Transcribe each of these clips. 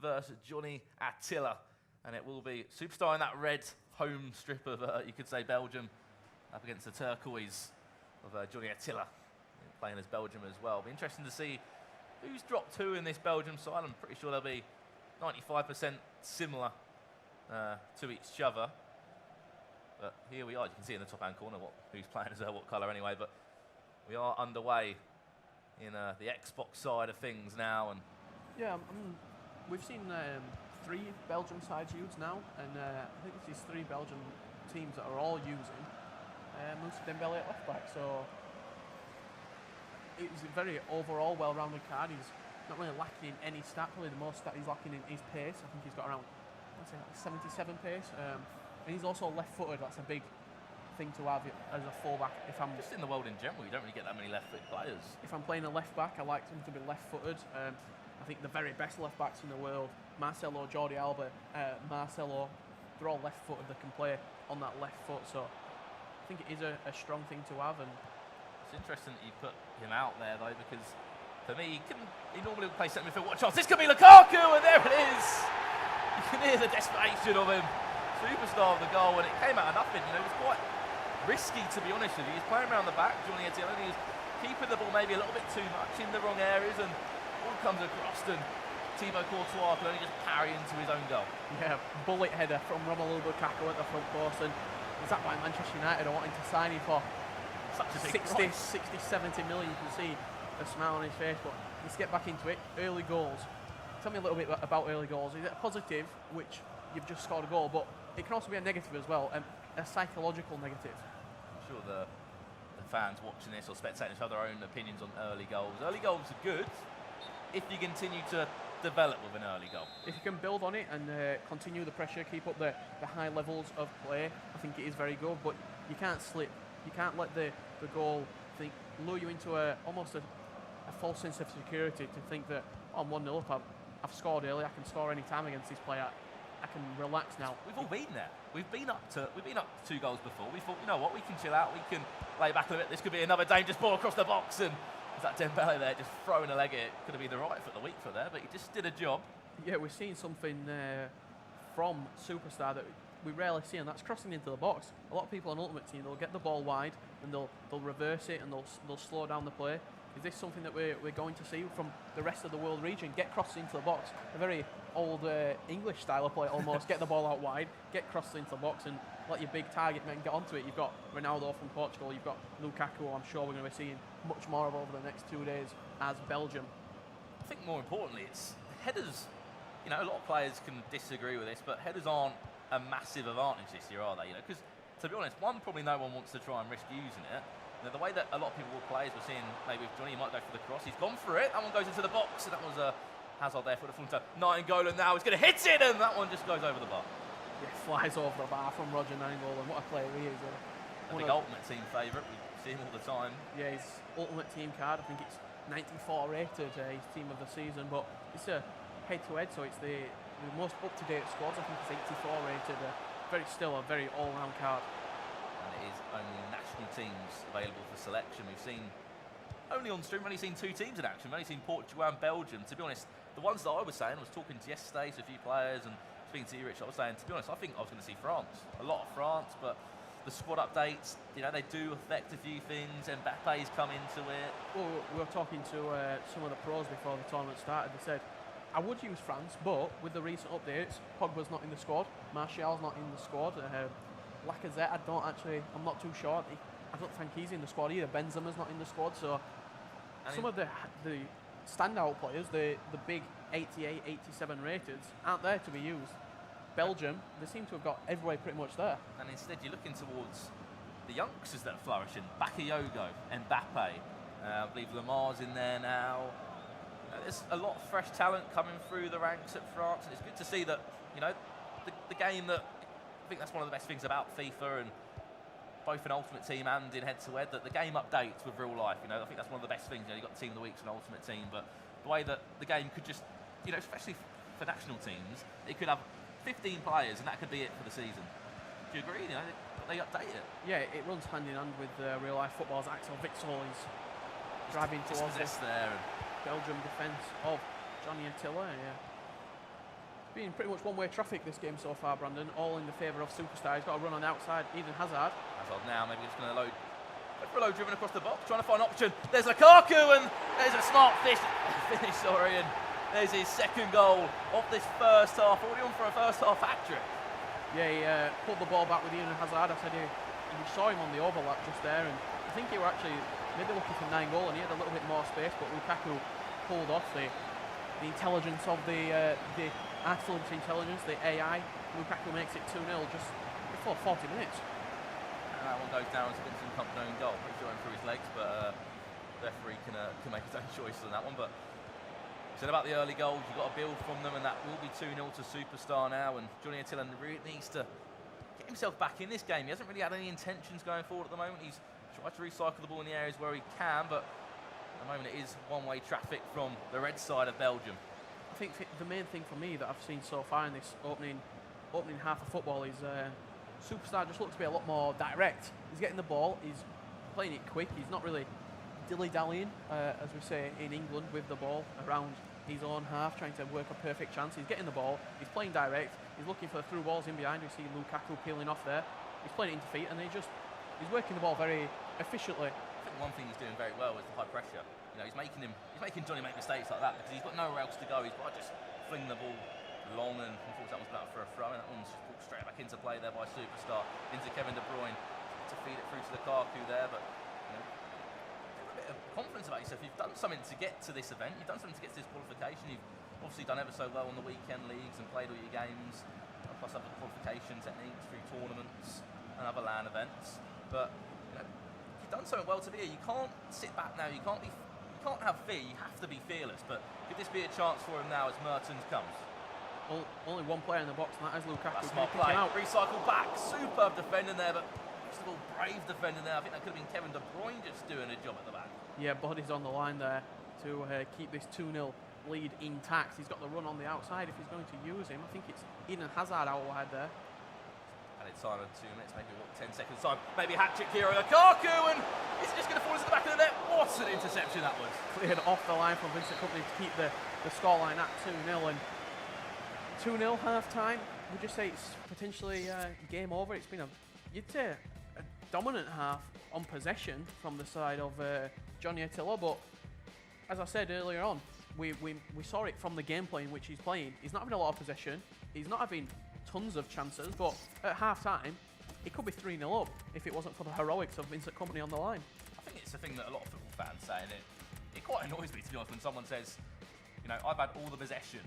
versus Johnny Attila. And it will be Superstar in that red home strip of, you could say, Belgium, up against the turquoise of Johnny Attila, playing as Belgium as well. It'll be interesting to see who's dropped who in this Belgium side. I'm pretty sure they'll be 95% similar to each other. But here we are. You can see in the top-hand corner who's playing as what colour anyway. But we are underway in the Xbox side of things now. And yeah, we've seen 3 Belgium sides used now, and I think it's these 3 Belgian teams that are all using Moussa Dembele at left back. So it's a very overall well-rounded card. He's not really lacking in any stat. Probably the most stat he's lacking in is pace. I think he's got around, let's say, like 77 pace. And he's also left-footed. That's a big thing to have as a fullback. If I'm just in the world in general, you don't really get that many left-footed players. If I'm playing a left-back, I like him to be left-footed. I think the very best left-backs in the world, Marcelo, Jordi Alba, Marcelo, they're all left-footed. They can play on that left foot. So I think it is a strong thing to have. And it's interesting that you put him out there, though, because for me, he normally would play centre midfield. What a chance! This could be Lukaku, and there it is. You can hear the desperation of him. Superstar of the goal, and it came out of nothing. You know, it was quite risky, to be honest with you. He's playing around the back, Johnny Attila, and he's keeping the ball maybe a little bit too much in the wrong areas, and all comes across, and Thibaut Courtois can only just parry into his own goal. Yeah, bullet header from Romelu Lukaku at the front post, and is that why Manchester United are wanting to sign him for such a big 60, 70 million? You can see a smile on his face. But let's get back into it. Early goals. Tell me a little bit about early goals. Is it a positive, which you've just scored a goal, but it can also be a negative as well, a psychological negative? I'm sure the fans watching this or spectators have their own opinions on early goals. Early goals are good if you continue to develop with an early goal. If you can build on it and continue the pressure, keep up the high levels of play, I think it is very good. But you can't slip. You can't let the goal lure you into almost a false sense of security to think that, oh, I'm 1-0 up, I've scored early, I can score any time against this player. I can relax now. We've all been there. We've been up 2 goals before. We thought, you know what, we can chill out. We can lay back a little bit. This could be another dangerous ball across the box, and there's that Dembele there just throwing a leg at it. Could have been the right foot, the weak foot there, but he just did a job. Yeah, we're seeing something from Superstar that we rarely see, and that's crossing into the box. A lot of people on Ultimate Team, they'll get the ball wide and they'll reverse it and they'll slow down the play. Is this something that we're going to see from the rest of the world region? Get crossed into the box. A very old English style of play almost. Get the ball out wide, get crossed into the box, and let your big target men get onto it. You've got Ronaldo from Portugal, you've got Lukaku, I'm sure we're going to be seeing much more of over the next 2 days as Belgium. I think more importantly, it's headers. You know, a lot of players can disagree with this, but headers aren't a massive advantage this year, are they? You know, because to be honest, probably no one wants to try and risk using it. You know, the way that a lot of people will play, as we're seeing maybe with Johnny, he might go for the cross. He's gone for it. That one goes into the box, and that was Hazard there for the full time. Nightingale now. He's going to hit it, and that one just goes over the bar. Yeah, flies over the bar from Roger Nightingale, and what a player he is. A big Ultimate Team favourite. We see him all the time. Yeah, his Ultimate Team card, I think it's 94 rated, his team of the season, but it's a head-to-head, so it's the most up-to-date squads. I think it's 84 rated. Still a very all-round card. And it is only national teams available for selection. We've seen, only on stream, we've only seen 2 teams in action. We've only seen Portugal and Belgium. To be honest, the ones that I was saying, I was talking to yesterday to a few players and speaking to you, Rich, I was saying, to be honest, I think I was going to see France. A lot of France, but the squad updates, you know, they do affect a few things. Mbappe's come into it. Well, we were talking to some of the pros before the tournament started. They said, I would use France, but with the recent updates, Pogba's not in the squad, Martial's not in the squad, Lacazette, I'm not too sure. I don't think he's in the squad either. Benzema's not in the squad, so some of the standout players, the big 88, 87 rated, aren't there to be used. Belgium, they seem to have got everywhere pretty much there. And instead you're looking towards the youngsters that are flourishing. Bakayoko, Mbappe, I believe Lamar's in there now. There's a lot of fresh talent coming through the ranks at France, and it's good to see that, you know, the game that, I think that's one of the best things about FIFA and both in Ultimate Team and in head-to-head, that the game updates with real life. You know, I think that's one of the best things. You know, you've got Team of the Weeks and Ultimate Team, but the way that the game could just, you know, especially for national teams, it could have 15 players and that could be it for the season. Do you agree? You know, they update it. Yeah, it runs hand in hand with real life football's Axel Witsel is driving towards there. Belgium defence of Johnny Attila. Yeah. Been pretty much one-way traffic this game so far, Brandon, all in the favour of Superstar. He's got a run on the outside, Eden Hazard. Hazard now, maybe just going to load. For a load driven across the box, trying to find an option. There's Lukaku, and there's a smart finish, and there's his second goal of this first half. Already on for a first half hat-trick. Yeah, he pulled the ball back with Eden Hazard. I said you saw him on the overlap just there, and I think he were actually maybe looking for 9 goal, and he had a little bit more space, but Lukaku pulled off the intelligence of the artificial intelligence, the AI. Lukaku makes it 2-0 just before 40 minutes. And that one goes down as a Vincent Kompany own goal. Pretty sure through his legs, but the referee can make his own choices on that one. But said about the early goals, you've got to build from them, and that will be 2-0 to Superstar now. And Johnny Atilla really needs to get himself back in this game. He hasn't really had any intentions going forward at the moment. He's tried to recycle the ball in the areas where he can, but at the moment it is one-way traffic from the red side of Belgium. I think the main thing for me that I've seen so far in this opening half of football is Superstar just looks to be a lot more direct. He's getting the ball, he's playing it quick, he's not really dilly-dallying, as we say in England, with the ball around his own half, trying to work a perfect chance. He's getting the ball, he's playing direct, he's looking for the through balls in behind. We see Lukaku peeling off there. He's playing it into feet, and he's working the ball very efficiently. I think one thing he's doing very well is the high pressure. You know, he's making Johnny make mistakes like that because he's got nowhere else to go. He's got to just fling the ball long, and unfortunately that one's out for a throw, and that one's brought straight back into play there by Superstar, into Kevin De Bruyne to feed it through to Lukaku there. But you know, have a bit of confidence about yourself. You've done something to get to this event. You've done something to get to this qualification. You've obviously done ever so well on the weekend leagues and played all your games, plus other qualification techniques through tournaments and other LAN events. But you know, you've done something well to be here. You can't sit back now. You can't have fear. You have to be fearless. But could this be a chance for him now as Mertens comes? Only one player in the box, and that is Lukaku. That's smart play. Recycle back. Superb defending there, but first of all, brave defending there. I think that could have been Kevin De Bruyne just doing a job at the back. Yeah, body's on the line there to keep this 2-0 lead intact. He's got the run on the outside if he's going to use him. I think it's Eden Hazard out wide there. Added time of 2 minutes, maybe 10 seconds time. Maybe a hat-trick hero Lukaku, and it's just going to fall into the back of the net. What an interception that was. Cleared off the line from Vincent Kompany to keep the scoreline at 2-0. And 2-0 half-time. Would you say it's potentially game over? It's been you'd say a dominant half on possession from the side of Johnny Atilla, but as I said earlier on, we saw it from the gameplay in which he's playing. He's not having a lot of possession. He's not having tons of chances, but at half-time, it could be 3-0 up if it wasn't for the heroics of Vincent Kompany on the line. I think it's a thing that a lot of football fans say, and it quite annoys me, to be honest, when someone says, you know, I've had all the possession,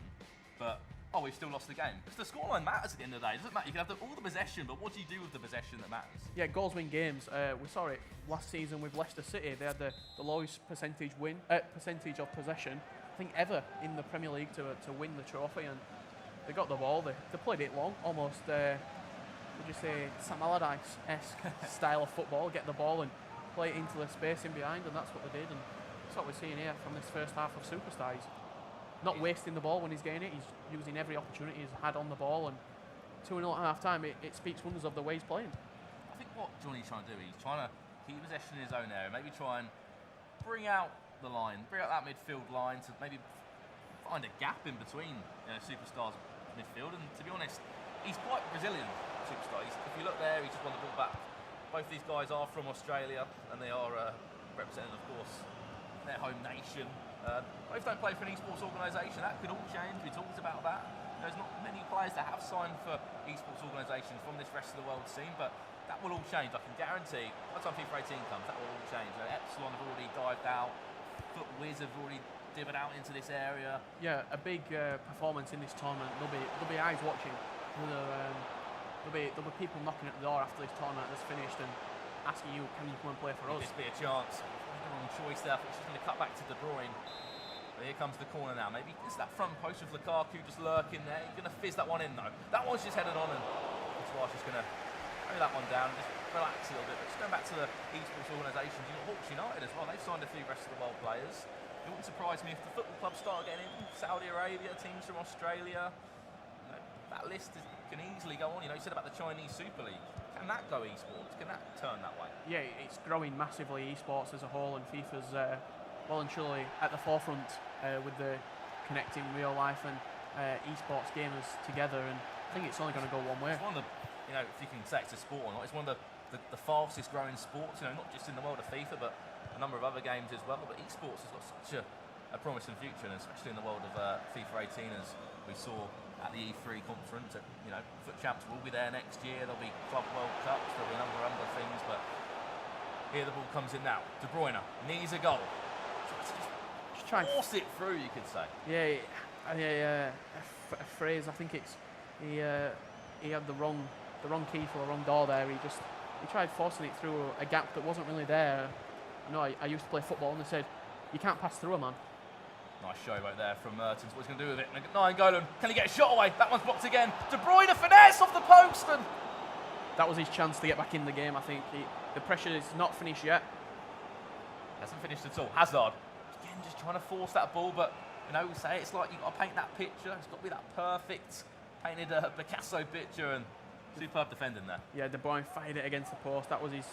but we've still lost the game. Because the scoreline matters at the end of the day. It doesn't matter. You can have all the possession, but what do you do with the possession that matters? Yeah, goals win games. We saw it last season with Leicester City. They had the lowest percentage of possession, I think, ever in the Premier League to win the trophy. And they got the ball. They played it long, almost. Would you say Sam Allardyce-esque style of football? Get the ball and play it into the space in behind, and that's what they did. And that's what we're seeing here from this first half of Superstar. He's not wasting the ball when he's getting it. He's using every opportunity he's had on the ball, and 2-0 at half-time, it speaks wonders of the way he's playing. I think what Johnny's trying to do, he's trying to keep possession in his own area, maybe try and bring out the line, bring out that midfield line to maybe find a gap in between Superstar's midfield. And to be honest, he's quite resilient, Superstar. If you look there, he just won the ball back. Both these guys are from Australia, and they are representing, of course, their home nation. Both don't play for an esports organisation. That could all change. We talked about that. There's not many players that have signed for esports organisations from this rest of the world scene, but that will all change. I can guarantee by the time FIFA 18 comes, that will all change. Epsilon have already dived out. FootWiz have already divvied out into this area. Yeah, a big performance in this tournament. There'll be eyes watching. There'll be people knocking at the door after this tournament has finished and asking you, can you come and play for us? This be a chance. Wrong choice there. I think she's going to cut back to De Bruyne. But here comes the corner now. Maybe it's that front post with Lukaku just lurking there. He's going to fizz that one in though. That one's just headed on, and that's why she's going to throw that one down and just relax a little bit. But just going back to the esports organisations, you've got Hawks United as well. They've signed a few rest of the world players. It wouldn't surprise me if the football clubs start getting in. Saudi Arabia, teams from Australia. You know, that list can easily go on. You know, you said about the Chinese Super League. Can that go esports? Can that turn that way? Yeah, it's growing massively, esports as a whole, and FIFA's well and truly at the forefront with the connecting real life and esports gamers together, and I think it's only going to go one way. It's one of the, if you can say it's a sport or not, it's one of the fastest growing sports, not just in the world of FIFA, but a number of other games as well. But esports has got such a promising future, and especially in the world of FIFA 18, as we saw at the E3 conference. Foot Champs will be there next year. There'll be Club World Cups. There'll be a number of other things. But here the ball comes in now. De Bruyne needs a goal. Just try and force it through, you could say. Yeah, a phrase. I think it's he had the wrong key for the wrong door there. He tried forcing it through a gap that wasn't really there. I used to play football, and they said you can't pass through a man. Nice showboat there from Mertens. What's he going to do with it? Nainggolan, can he get a shot away? That one's blocked again. De Bruyne finesse off the post, and that was his chance to get back in the game. I think the pressure is not finished yet. Hasn't finished at all. Hazard again, just trying to force that ball, but we say it's like you've got to paint that picture. It's got to be that perfect painted Picasso picture, and superb defending there. Yeah, De Bruyne fired it against the post. That was his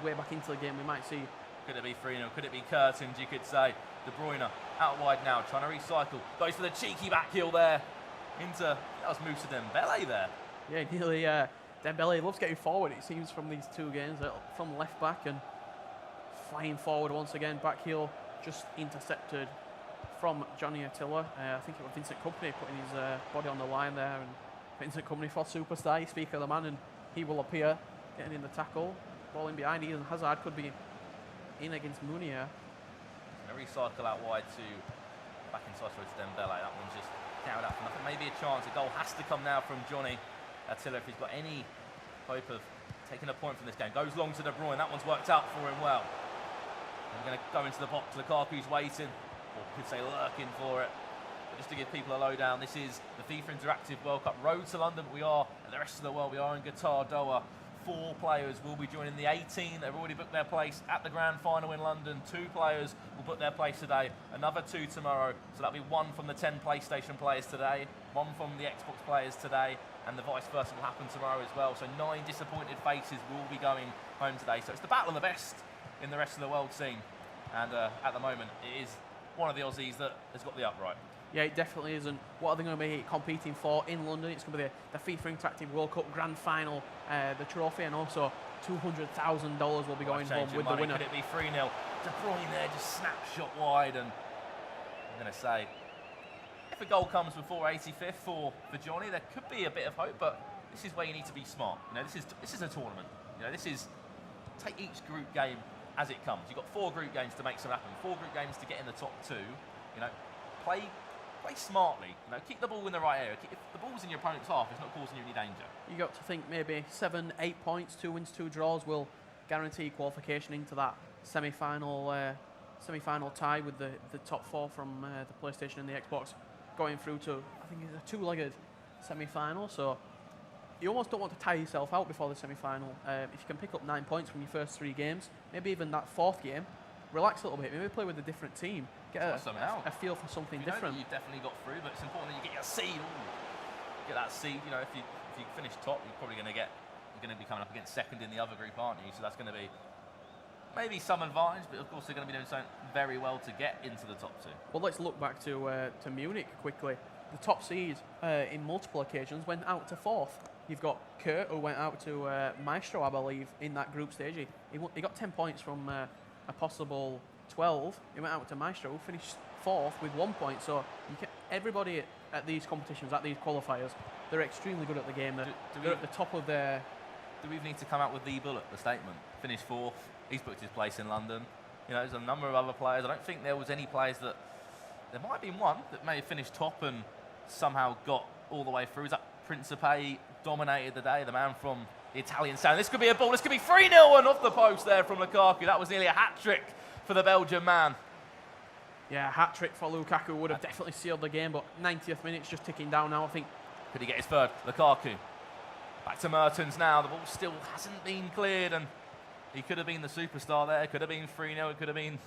way back into the game. We might see. Could it be 3-0? Could it be curtains, you could say? De Bruyne out wide now, trying to recycle. Goes for the cheeky back heel there. That was Moussa Dembele there. Yeah, nearly. Dembele loves getting forward, it seems, from these two games. From left back and flying forward once again. Back heel just intercepted from Johnny Attila. I think it was Vincent Kompany putting his body on the line there. And Vincent Kompany for Superstar, you speak of the man, and he will appear getting in the tackle. Ball in behind, Eden Hazard could be in against Munier. A recycle out wide to back inside towards Dembele. That one's just carried out for nothing. Maybe a chance. A goal has to come now from Johnny Attila if he's got any hope of taking a point from this game. Goes long to De Bruyne. That one's worked out for him well. We're going to go into the box. Lukaku's waiting, or could say lurking for it. But just to give people a lowdown, this is the FIFA Interactive World Cup Road to London. We are, and the rest of the world, we are in Qatar, Doha. 4 players will be joining the 18. They've already booked their place at the grand final in London. 2 players will book their place today, another 2 tomorrow. So that'll be 1 from the 10 PlayStation players today, 1 from the Xbox players today, and the vice versa will happen tomorrow as well. So 9 disappointed faces will be going home today. So it's the battle of the best in the rest of the world scene. And at the moment, it is one of the Aussies that has got the upright. Yeah, it definitely is. And what are they going to be competing for in London? It's going to be the FIFA Interactive World Cup Grand Final, the trophy, and also $200,000 will be going home with the winner. Could it be 3-0? De Bruyne there, just snapshot wide, and I'm going to say, if a goal comes before 85th for Johnny, there could be a bit of hope. But this is where you need to be smart. This is a tournament. This is take each group game as it comes. You've got 4 group games to make something happen. 4 group games to get in the top 2. Play smartly. Keep the ball in the right area. If the ball's in your opponent's half, it's not causing you any danger. You got to think maybe 7, 8 points, 2 wins, 2 draws will guarantee qualification into that semi-final tie with the top 4 from the PlayStation and the Xbox going through to, I think it's a 2-legged semi-final. So you almost don't want to tire yourself out before the semi-final. If you can pick up 9 points from your first 3 games, maybe even that 4th game, relax a little bit. Maybe play with a different team. Get a feel for something different. You've definitely got through, but it's important that you get your seed. Get that seed. If you finish top, you're probably going to be coming up against second in the other group, aren't you? So that's going to be maybe some advantage, but of course they're going to be doing something very well to get into the top 2. Well, let's look back to Munich quickly. The top seed in multiple occasions went out to 4th. You've got Kurt, who went out to Maestro, I believe, in that group stage. He got 10 points from a possible 12. He went out to Maestro, finished 4th with 1 point. So everybody at these competitions, at these qualifiers, they're extremely good at the game. They're at the top of their... Do we need to come out with the bullet, the statement? Finished 4th. He's booked his place in London. There's a number of other players. I don't think there was any players that... There might have been one that may have finished top and somehow got all the way through. Is that Principe dominated the day, the man from the Italian sound? This could be a ball. This could be 3-0 and off the post there from Lukaku. That was nearly a hat-trick for the Belgian man. Yeah, hat-trick for Lukaku would have definitely sealed the game, but 90th minute's just ticking down now, I think. Could he get his 3rd? Lukaku. Back to Mertens now. The ball still hasn't been cleared, and he could have been the superstar there. Could have been 3-0. It could have been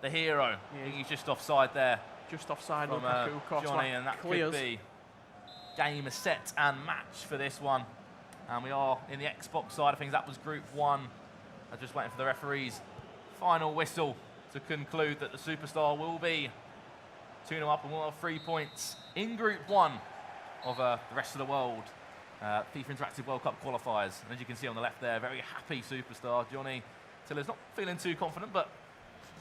the hero. Yeah. I think he's just offside there. Just offside, from Lukaku. Johnny, and that clears. could be game set and match for this one. And we are in the Xbox side of things. That was Group 1. I'm just waiting for the referee's final whistle to conclude that the superstar will be 2-0 up and we'll have 3 points in Group 1 of the rest of the world. FIFA Interactive World Cup qualifiers. And as you can see on the left there, very happy superstar Johnny Attilla's not feeling too confident, but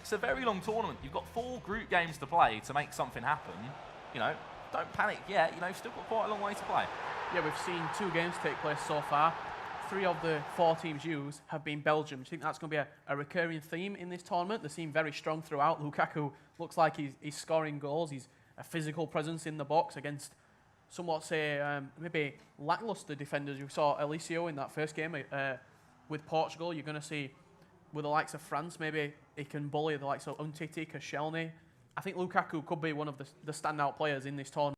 it's a very long tournament. You've got 4 group games to play to make something happen. You know, don't panic yet. You know, you've still got quite a long way to play. Yeah, we've seen 2 games take place so far. 3 of the 4 teams used have been Belgium. Do you think that's going to be a recurring theme in this tournament? They seem very strong throughout. Lukaku looks like he's scoring goals. He's a physical presence in the box against somewhat, say, maybe lackluster defenders. You saw Eliseo in that first game with Portugal. You're going to see, with the likes of France, maybe he can bully the likes of Umtiti, Koscielny. I think Lukaku could be one of the standout players in this tournament.